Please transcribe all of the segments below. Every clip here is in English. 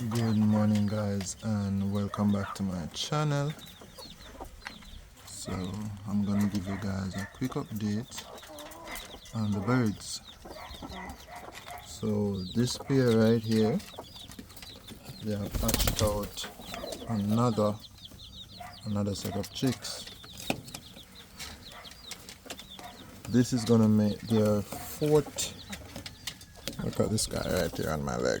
Good morning guys, and welcome back to my channel. So I'm gonna give you guys a quick update on the birds. So this pair right here, they have hatched out another set of chicks. This is gonna make their fourth. Look at this guy right here on my leg.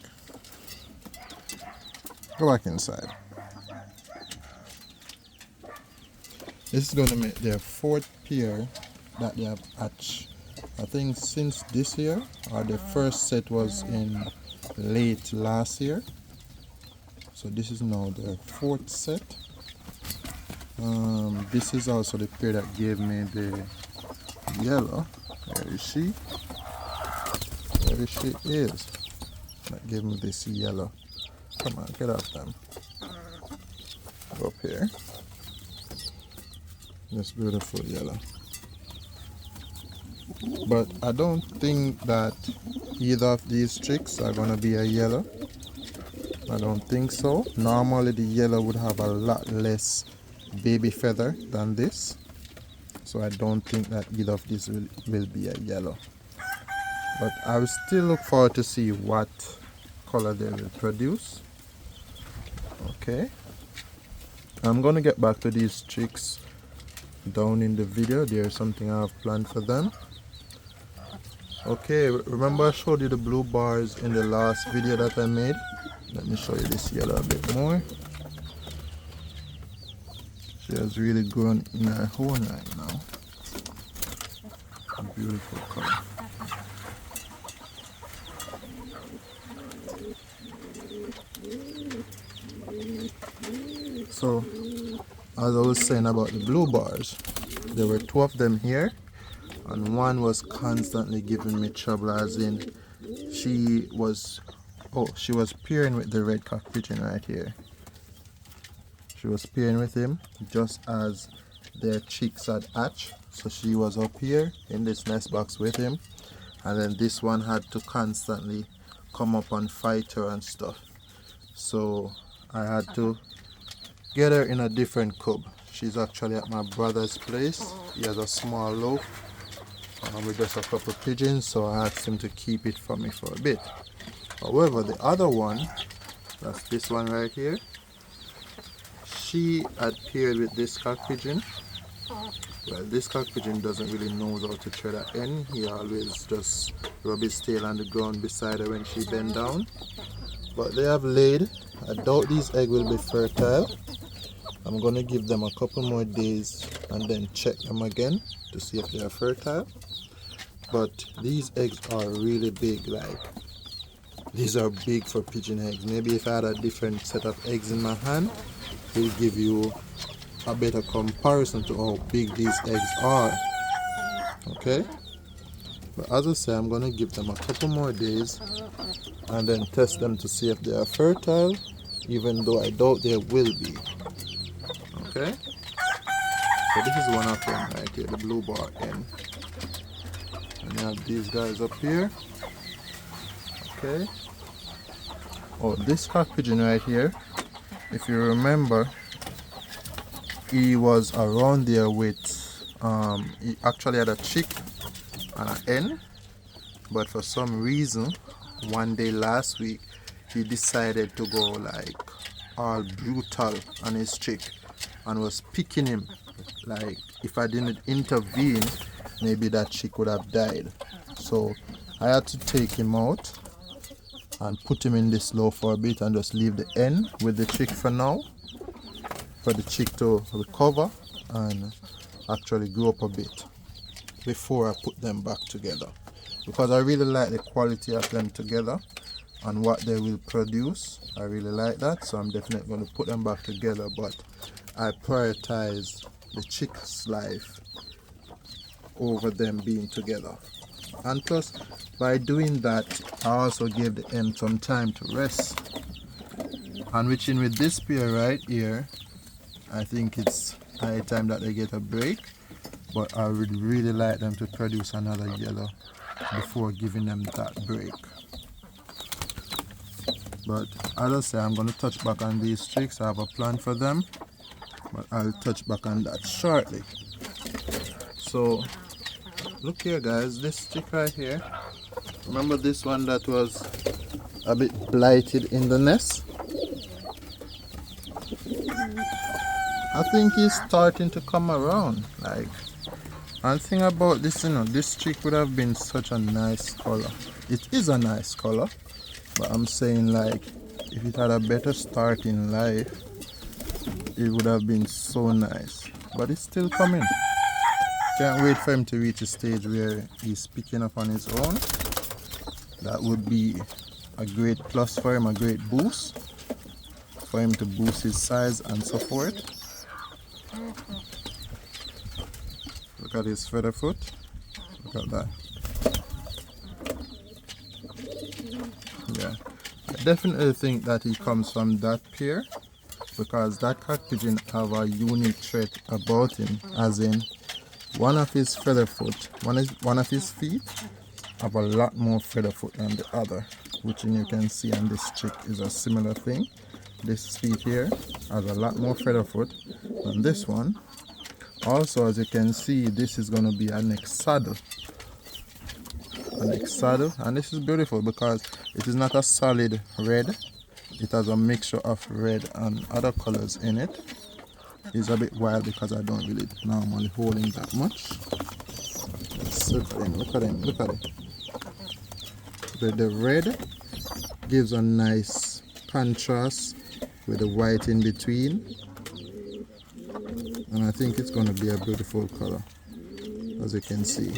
Go back inside. This is gonna make their fourth pair that they have hatched. I think since this year, or the first set was in late last year. So this is now their fourth set. This is also the pair that gave me the yellow. Where is she? There she is. That gave me this yellow. Come on, get off them. Go up here. This beautiful yellow. But I don't think that either of these chicks are gonna be a yellow. I don't think so. Normally the yellow would have a lot less baby feather than this. So I don't think that either of these will be a yellow. But I will still look forward to see what color they will produce. Okay. I'm gonna get back to these chicks down in the video. There's something I have planned for them. Okay, remember I showed you the blue bars in the last video that I made? Let me show you this yellow a bit more. She has really grown in her own right now. A beautiful color. So, as I was saying about the blue bars, there were two of them here, and one was constantly giving me trouble, as in she was pairing with the red cock pigeon right here. She was pairing with him just as their chicks had hatched. So she was up here in this nest box with him, and then this one had to constantly come up and fight her and stuff. So I had to get her in a different cub. She's actually at my brother's place. He has a small loaf with just a couple pigeons, so I asked him to keep it for me for a bit. However, the other one, that's this one right here, she had paired with this cock pigeon. Well, this cock pigeon doesn't really know how to tread an hen. He always just rub his tail on the ground beside her when she bend down. But they have laid. I doubt these eggs will be fertile. I'm gonna give them a couple more days and then check them again to see if they are fertile. But these eggs are really big. Like, these are big for pigeon eggs. Maybe if I had a different set of eggs in my hand, it will give you a better comparison to how big these eggs are. Okay, but as I say, I'm gonna give them a couple more days and then test them to see if they are fertile, even though I doubt they will be. Okay, so this is one of them right here, the blue bar hen. And I have these guys up here. Okay. Oh, this cock pigeon right here, if you remember, he was around there with he actually had a chick and a hen, but for some reason one day last week he decided to go like all brutal on his chick and was picking him. Like, if I didn't intervene, maybe that chick would have died. So I had to take him out and put him in this loaf for a bit and just leave the hen with the chick for now, for the chick to recover and actually grow up a bit before I put them back together, because I really like the quality of them together and what they will produce. I really like that, so I'm definitely going to put them back together, but I prioritize the chick's life over them being together. And plus, by doing that, I also gave the hen some time to rest. And with this pair right here, I think it's high time that they get a break, but I would really like them to produce another yellow before giving them that break. But as I say, I'm going to touch back on these chicks. I have a plan for them, but I'll touch back on that shortly. So look here guys, this chick right here, remember this one that was a bit blighted in the nest? I think he's starting to come around. Like, one thing about this, you know, this chick would have been such a nice color. It is a nice color, but I'm saying, like, if it had a better start in life, it would have been so nice. But it's still coming. Can't wait for him to reach a stage where he's picking up on his own. That would be a great plus for him, a great boost for him to boost his size and so forth. Look at his feather foot. Look at that. Yeah, I definitely think that he comes from that pair, because that cock pigeon have a unique trait about him, as in one of his feather foot, one of his feet have a lot more feather foot than the other, which you can see on this chick is a similar thing. This feet here has a lot more feather foot than this one. Also, as you can see, this is going to be a neck saddle. A neck saddle, and this is beautiful because it is not a solid red. It has a mixture of red and other colors in it. It's a bit wild because I don't really normally hold him that much. Let's look at him, look at him, look at him. The red gives a nice contrast with the white in between, and I think it's going to be a beautiful color, as you can see.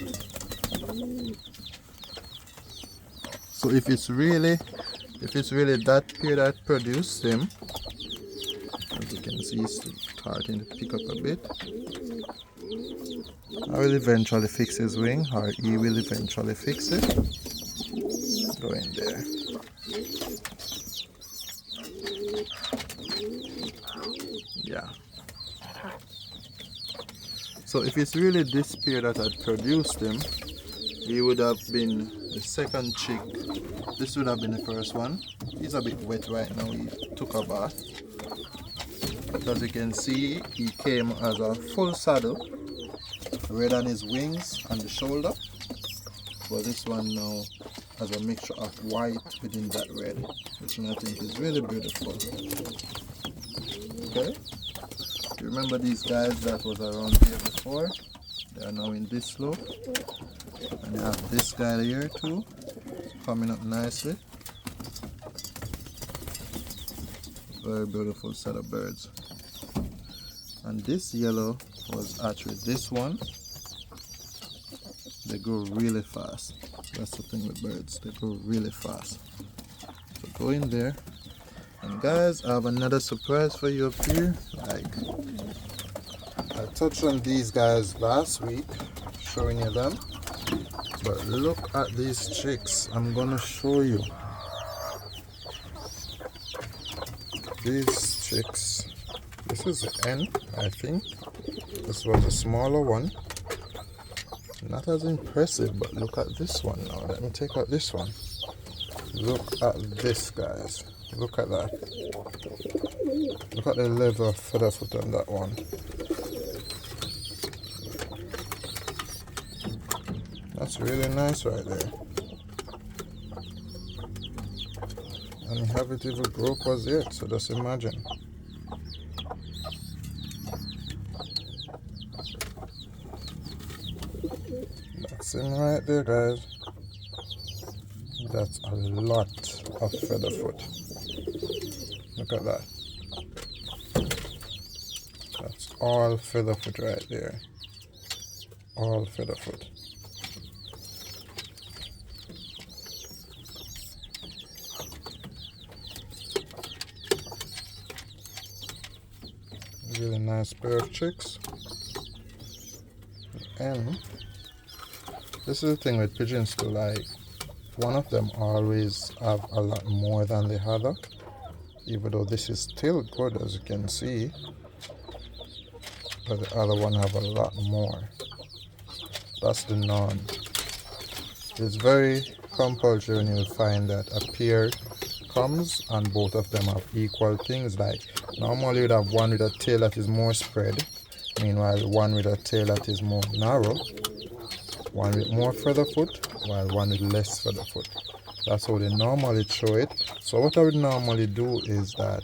So if it's really that pair that produced him, as you can see, it's starting to pick up a bit. I will eventually fix his wing, or he will eventually fix it. Go in there. Yeah. So if it's really this pair that had produced him, he would have been the second chick. This would have been the first one. He's a bit wet right now. He took a bath. As you can see, he came as a full saddle, red on his wings and the shoulder. But this one now has a mixture of white within that red, which I think is really beautiful. Okay, you remember these guys that was around here before? They are now in this slope, and you have this guy here too, coming up nicely. Very beautiful set of birds. And this yellow was actually this one. They grow really fast. That's the thing with birds, they grow really fast. So go in there. And guys, I have another surprise for you up here. Like, I touched on these guys last week, showing you them. But look at these chicks. I'm gonna show you. These chicks. This is the end, I think. This was a smaller one. Not as impressive, but look at this one now. Let me take out this one. Look at this, guys. Look at that. Look at the level of feather foot on that one. That's really nice right there. And you haven't even broke us yet, so just imagine. That's him right there, guys. That's a lot of feather foot. Look at that. That's all feather foot right there. All feather foot. Really nice pair of chicks. And this is the thing with pigeons too, like one of them always have a lot more than the other, even though this is still good, as you can see, but the other one have a lot more. That's the norm. It's very compulsory when you find that a pair comes and both of them have equal things. Like normally you'd have one with a tail that is more spread, meanwhile one with a tail that is more narrow, one with more feather foot, while one with less feather foot. That's how they normally show it. So what I would normally do is that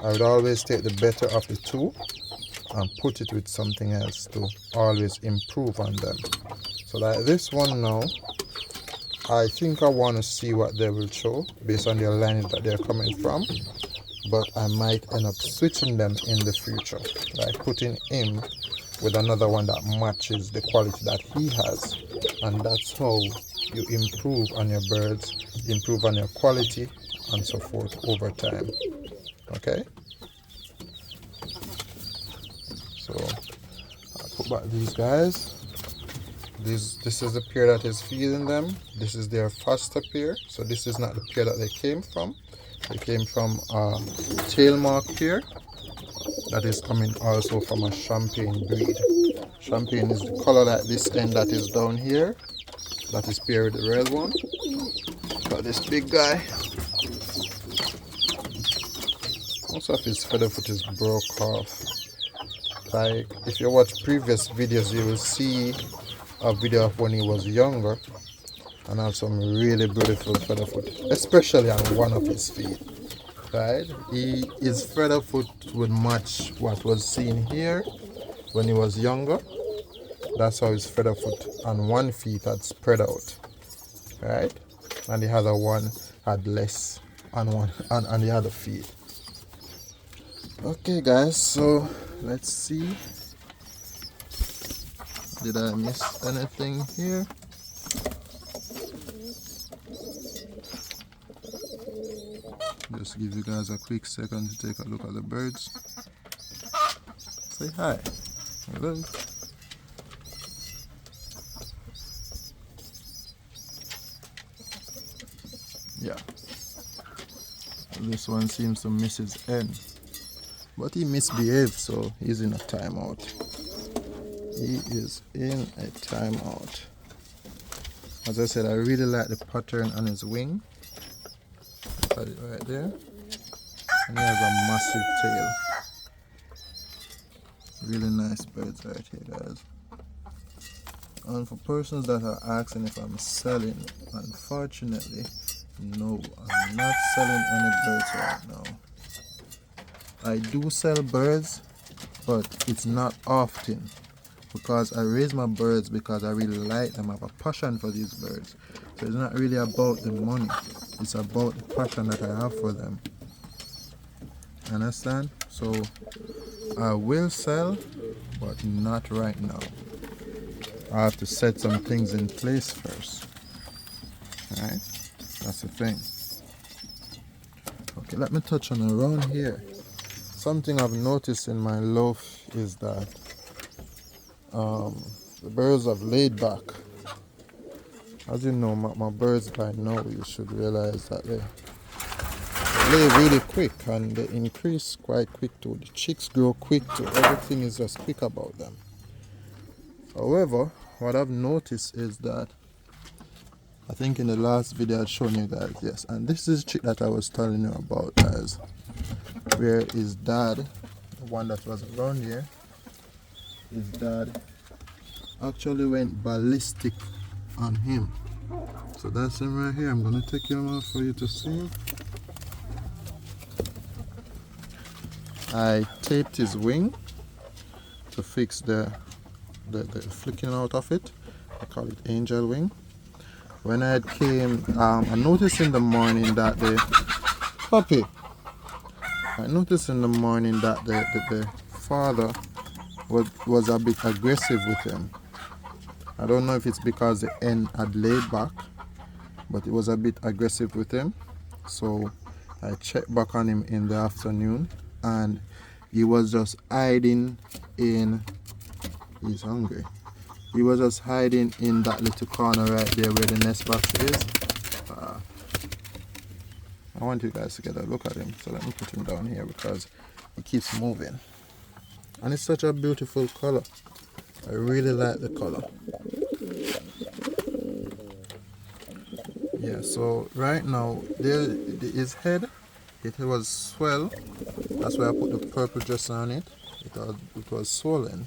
I would always take the better of the two and put it with something else to always improve on them. So like this one now, I think I want to see what they will show based on their lineage that they're coming from, but I might end up switching them in the future, like putting him with another one that matches the quality that he has, and that's how you improve on your birds, improve on your quality and so forth over time. Okay, so I'll put back these guys. This is the pair that is feeding them. This is their foster pair, so this is not the pair that they came from. They came from a tail mark pair that is coming also from a champagne breed. Champagne is the color like this end that is down here, that is paired with the red one. Got this big guy. Most of his feather foot is broke off. Like if you watch previous videos, you will see a video of when he was younger and have some really beautiful feather foot, especially on one of his feet. Right, his feather foot would match what was seen here when he was younger. That's how his feather foot on one feet had spread out, right, and the other one had less on one on the other feet. Okay guys, so let's see, did I miss anything here? Just give you guys a quick second to take a look at the birds. Say hi. Hello. Yeah. This one seems to miss his end. But he misbehaved, so he's in a timeout. He is in a timeout. As I said, I really like the pattern on his wing. Look at it right there. And he has a massive tail. Really nice birds right here, guys. And for persons that are asking if I'm selling, unfortunately, no, I'm not selling any birds right now. I do sell birds, but it's not often, because I raise my birds because I really like them. I have a passion for these birds. So it's not really about the money, it's about the passion that I have for them. Understand? So I will sell, but not right now. I have to set some things in place first. Alright? That's the thing. Okay, let me touch on around here. Something I've noticed in my loaf is that the birds have laid back. As you know, my birds by now, you should realize that they lay really quick and they increase quite quick too. The chicks grow quick too. Everything is just quick about them. However, what I've noticed is that, I think in the last video I'd shown you guys, yes, and this is the chick that I was telling you about, guys, where his dad, the one that was around here, his dad actually went ballistic on him. So that's him right here. I'm gonna take him out for you to see. I taped his wing to fix the flicking out of it. I call it angel wing. When I came, I noticed in the morning that the puppy, I noticed in the morning that the father was a bit aggressive with him. I don't know if it's because the hen had laid back, but it was a bit aggressive with him. So I checked back on him in the afternoon, and he was just hiding in, he's hungry. He was just hiding in that little corner right there where the nest box is. I want you guys to get a look at him, so let me put him down here because he keeps moving. And it's such a beautiful color. I really like the color. Yeah, so right now there his head, it was swell. That's why I put the purple dress on it. It was swollen.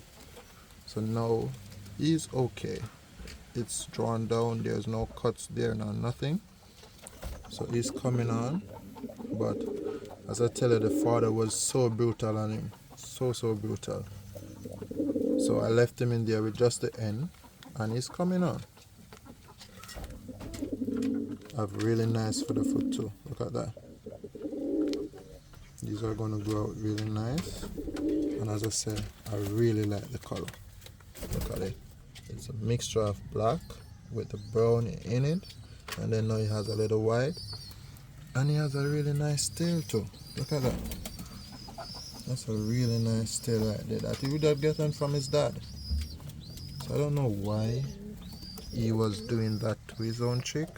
So now he's okay. It's drawn down, there's no cuts there, no nothing. So he's coming on. But as I tell you, the father was so brutal on him. So brutal. So I left him in there with just the end, and he's coming on. Have really nice for the foot too. Look at that. These are going to grow out really nice. And as I said, I really like the color. Look at it. It's a mixture of black with the brown in it. And then now he has a little white. And he has a really nice tail too. Look at that. That's a really nice tail right there that he would have gotten from his dad. So I don't know why he was doing that to his own chick.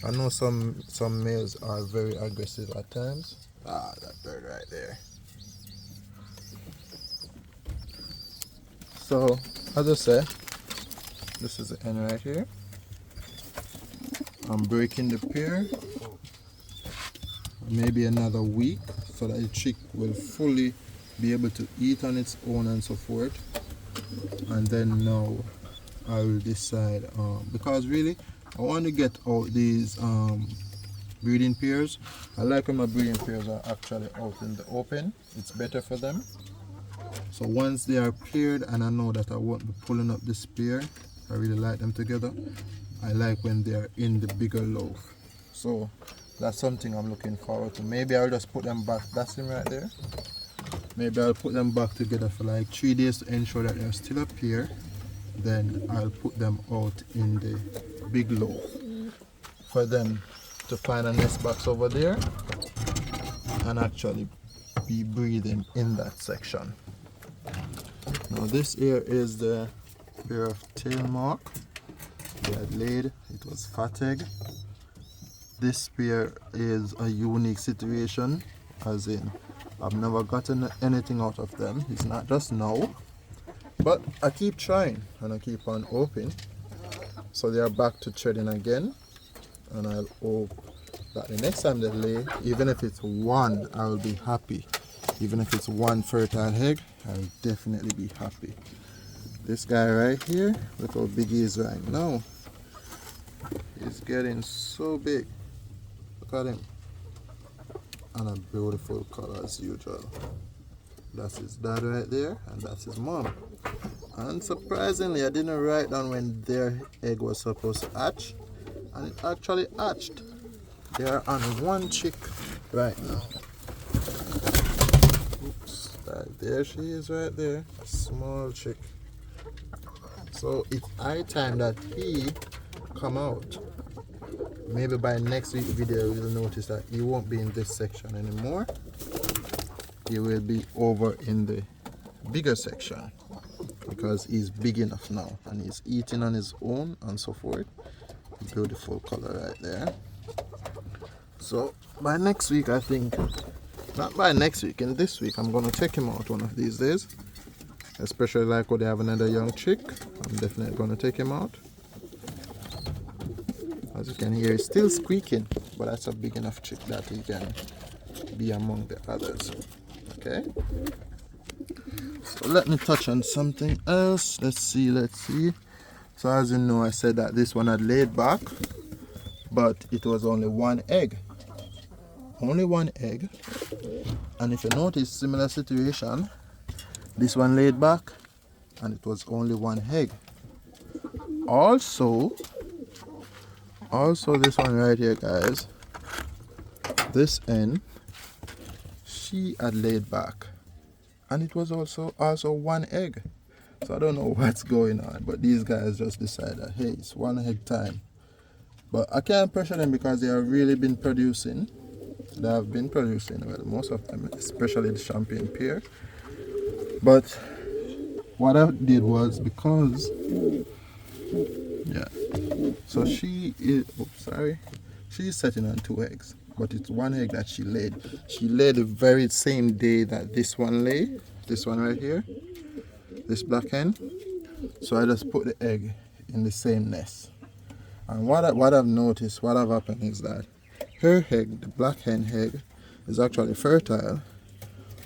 I know some males are very aggressive at times. Ah, that bird right there. So, as I said, this is the end right here. I'm breaking the pair. Maybe another week so that the chick will fully be able to eat on its own and so forth. And then now I will decide, because really I want to get out these breeding pairs. I like when my breeding pairs are actually out in the open. It's better for them. So once they are paired and I know that I won't be pulling up this pair, I really like them together. I like when they are in the bigger loaf. So that's something I'm looking forward to. Maybe I'll just put them back. That's him right there. Maybe I'll put them back together for like 3 days to ensure that they're still a pair. Then I'll put them out in the big loaf for them to find a nest box over there and actually be breeding in that section. Now this here is the pair of tail mark they had laid. It was fat egg. This pair is a unique situation, as in I've never gotten anything out of them. It's not just now, but I keep trying and I keep on hoping. So they are back to threading again, and I'll hope that the next time they lay, even if it's one, I will be happy. Even if it's one fertile egg, I'll definitely be happy. This guy right here, look how big he is right now. He's getting so big. Look at him. And a beautiful color as usual. That's his dad right there, and that's his mom. And surprisingly, I didn't write down when their egg was supposed to hatch, and it actually hatched. They are on one chick right now. Oops, there she is right there, a small chick. So it's high time that he come out. Maybe by next week video you'll notice that he won't be in this section anymore. He will be over in the bigger section because he's big enough now and he's eating on his own and so forth. Beautiful color right there. So by next week, I think, not by next week, in this week, I'm gonna take him out one of these days. Especially like when they have another young chick, I'm definitely gonna take him out. As you can hear, he's still squeaking, but that's a big enough chick that he can be among the others. Okay. So let me touch on something else. Let's see. So as you know, I said that this one had laid back, but it was only one egg. Only one egg. And if you notice, similar situation, this one laid back and it was only one egg. Also this one right here, guys, this end, she had laid back and it was also one egg. So I don't know what's going on, but these guys just decided, hey, it's one egg time. But I can't pressure them because they have really been producing. They have been producing, well, most of them, especially the champagne pear. But what I did was, because so she is, she's setting on 2 eggs, but it's one egg that she laid. She laid the very same day that this one lay, this one right here, this black hen. So I just put the egg in the same nest. And what I've noticed, what have happened is that her egg, the black hen egg, is actually fertile.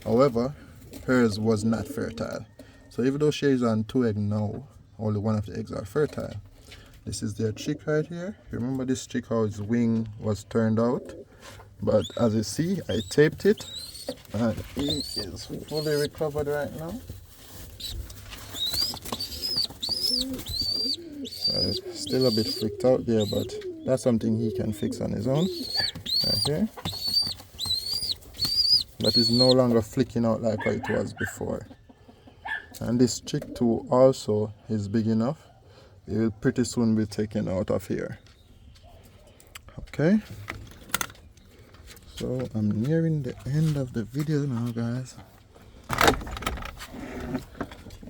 However, hers was not fertile. So even though she is on 2 eggs now, only one of the eggs are fertile. This is their chick right here. Remember this chick, how its wing was turned out? But as you see, I taped it and he is fully recovered right now. Still a bit freaked out there, but that's something he can fix on his own. Right here. But it's no longer flicking out like it was before. And this chick too also is big enough. It will pretty soon be taken out of here. Okay. So I'm nearing the end of the video now, guys.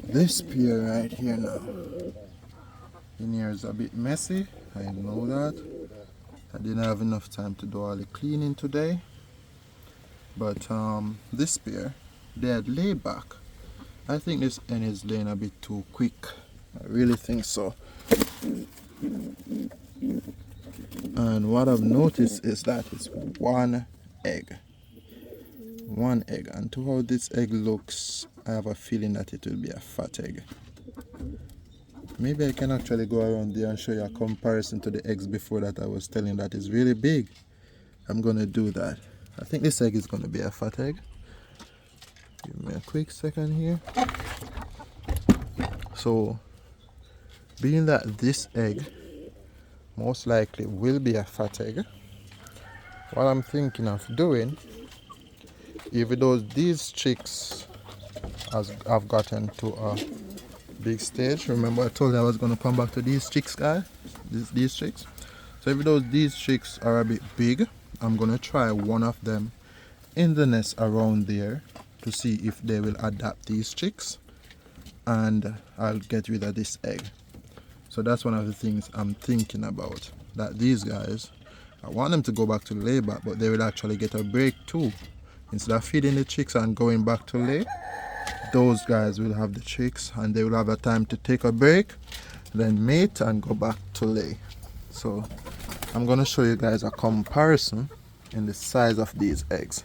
This pair right here now. In here is a bit messy, I know that. I didn't have enough time to do all the cleaning today. But this pair, they had lay back. I think this hen is laying a bit too quick. I really think so. And what I've noticed is that it's one egg. One egg. And to how this egg looks, I have a feeling that it will be a fat egg. Maybe I can actually go around there and show you a comparison to the eggs before that I was telling that is really big. I'm going to do that. I think this egg is going to be a fat egg. Give me a quick second here. So, being that this egg most likely will be a fat egg, what I'm thinking of doing, even though these chicks have gotten to a big stage. Remember I told you I was going to come back to these chicks, guys. These chicks. So even though these chicks are a bit big, I'm going to try one of them in the nest around there to see if they will adapt these chicks, and I'll get rid of this egg. So that's one of the things I'm thinking about, that these guys, I want them to go back to lay back, but they will actually get a break too. Instead of feeding the chicks and going back to lay, those guys will have the chicks and they will have a time to take a break, then mate and go back to lay. So I'm going to show you guys a comparison in the size of these eggs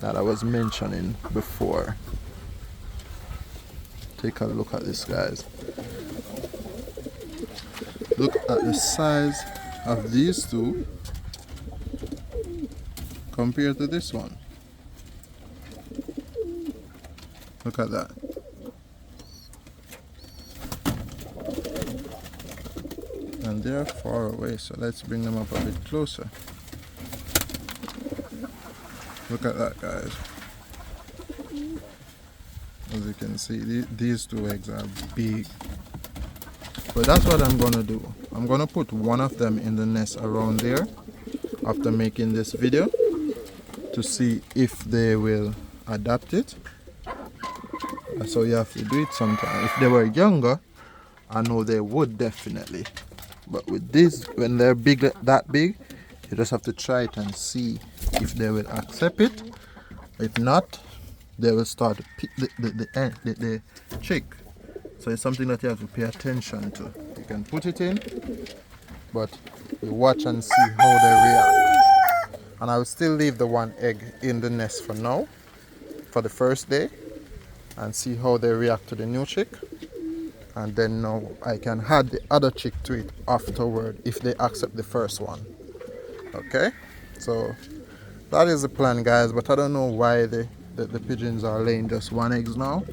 that I was mentioning before. Take a look at this, guys. Look at the size of these two compared to this one. Look at that. And they're far away, so let's bring them up a bit closer. Look at that, guys. As you can see, these two eggs are big. But that's what I'm going to do. I'm going to put one of them in the nest around there after making this video to see if they will adapt it. So you have to do it sometime. If they were younger, I know they would definitely. But with this, when they're big, that big, you just have to try it and see if they will accept it. If not, they will start to pick the chick. So it's something that you have to pay attention to. You can put it in, but you watch and see how they react. And I will still leave the one egg in the nest for now, for the first day, and see how they react to the new chick. And then now I can add the other chick to it afterward if they accept the first one. Okay, so that is the plan, guys. But I don't know why the pigeons are laying just one eggs now.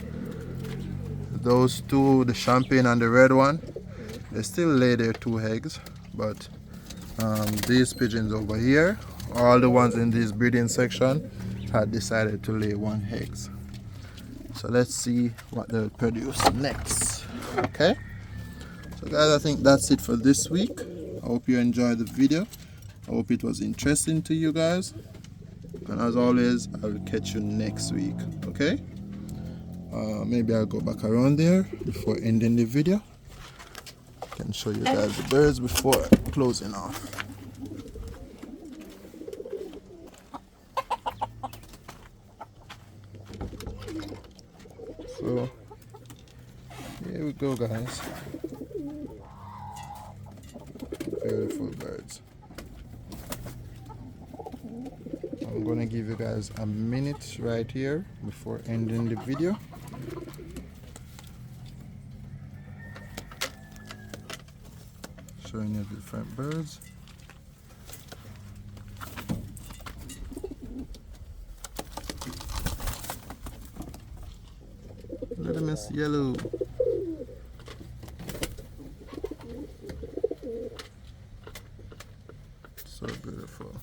Those two, the champagne and the red one, they still lay their 2 eggs. But these pigeons over here, all the ones in this breeding section, had decided to lay 1 egg. So let's see what they'll produce next. Okay, so guys, I think that's it for this week. I hope you enjoyed the video. I hope it was interesting to you guys, and as always, I will catch you next week. Okay, maybe I'll go back around there before ending the video. I can show you guys the birds before closing off. So here we go, guys. beautiful birds. I'm gonna give you guys a minute right here before ending the video. Showing you different birds. Look at Miss Yellow. So beautiful.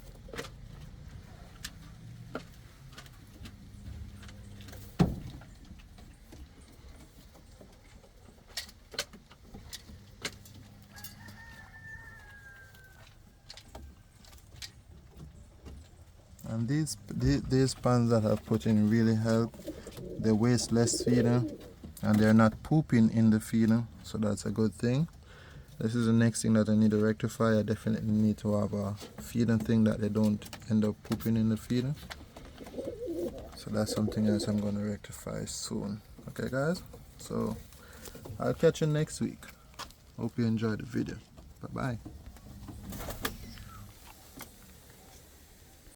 And these ponds that I've put in really help. They waste less feeding and they're not pooping in the feeding, so that's a good thing. This is the next thing that I need to rectify. I definitely need to have a feeding thing that they don't end up pooping in the feeding. So that's something else I'm going to rectify soon. Okay guys, so I'll catch you next week. Hope you enjoyed the video. Bye bye.